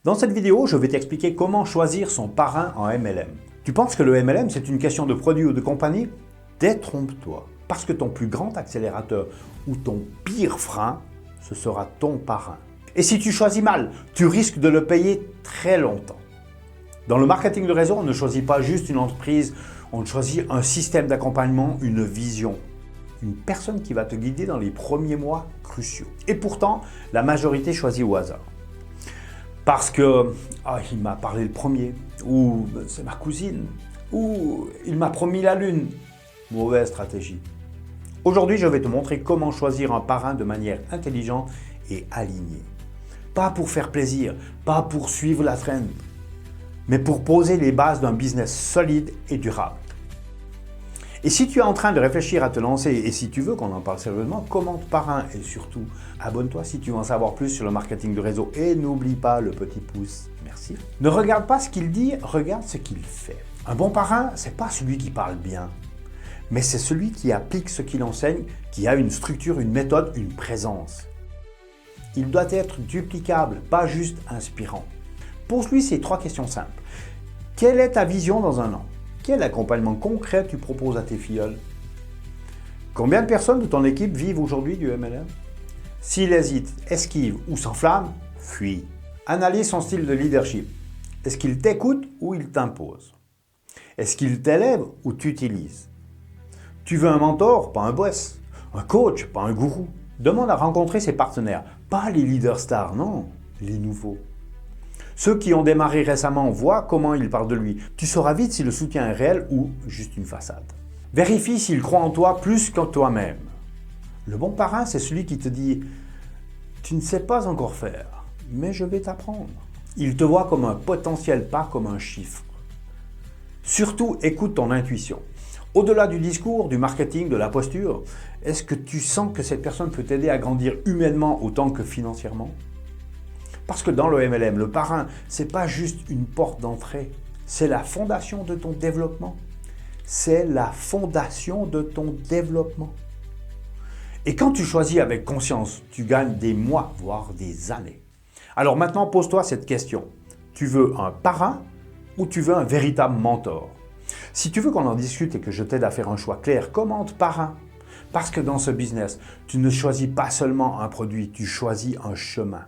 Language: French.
Dans cette vidéo, je vais t'expliquer comment choisir son parrain en MLM. Tu penses que le MLM, c'est une question de produit ou de compagnie? Détrompe-toi, parce que ton plus grand accélérateur ou ton pire frein, ce sera ton parrain. Et si tu choisis mal, tu risques de le payer très longtemps. Dans le marketing de réseau, on ne choisit pas juste une entreprise, on choisit un système d'accompagnement, une vision. Une personne qui va te guider dans les premiers mois cruciaux. Et pourtant, la majorité choisit au hasard. Parce que il m'a parlé le premier, ou c'est ma cousine, ou il m'a promis la lune. Mauvaise stratégie. Aujourd'hui, je vais te montrer comment choisir un parrain de manière intelligente et alignée. Pas pour faire plaisir, pas pour suivre la trend, mais pour poser les bases d'un business solide et durable. Et si tu es en train de réfléchir à te lancer et si tu veux qu'on en parle sérieusement, commente parrain et surtout abonne-toi si tu veux en savoir plus sur le marketing de réseau et n'oublie pas le petit pouce. Merci. Ne regarde pas ce qu'il dit, regarde ce qu'il fait. Un bon parrain, c'est pas celui qui parle bien, mais c'est celui qui applique ce qu'il enseigne, qui a une structure, une méthode, une présence. Il doit être duplicable, pas juste inspirant. Pose-lui ces 3 questions simples. Quelle est ta vision dans un an? Quel accompagnement concret tu proposes à tes filleuls? Combien de personnes de ton équipe vivent aujourd'hui du MLM? S'il hésite, esquive ou s'enflamme, fuis. Analyse son style de leadership. Est-ce qu'il t'écoute ou il t'impose? Est-ce qu'il t'élève ou t'utilise? Tu veux un mentor, pas un boss. Un coach, pas un gourou. Demande à rencontrer ses partenaires, pas les leaders stars, non, les nouveaux. Ceux qui ont démarré récemment voient comment il parle de lui. Tu sauras vite si le soutien est réel ou juste une façade. Vérifie s'il croit en toi plus qu'en toi-même. Le bon parrain, c'est celui qui te dit « Tu ne sais pas encore faire, mais je vais t'apprendre ». Il te voit comme un potentiel, pas comme un chiffre. Surtout, écoute ton intuition. Au-delà du discours, du marketing, de la posture, est-ce que tu sens que cette personne peut t'aider à grandir humainement autant que financièrement? Parce que dans le MLM, le parrain, ce n'est pas juste une porte d'entrée, c'est la fondation de ton développement. C'est la fondation de ton développement. Et quand tu choisis avec conscience, tu gagnes des mois, voire des années. Alors maintenant, pose-toi cette question. Tu veux un parrain ou tu veux un véritable mentor? Si tu veux qu'on en discute et que je t'aide à faire un choix clair, commente parrain. Parce que dans ce business, tu ne choisis pas seulement un produit, tu choisis un chemin.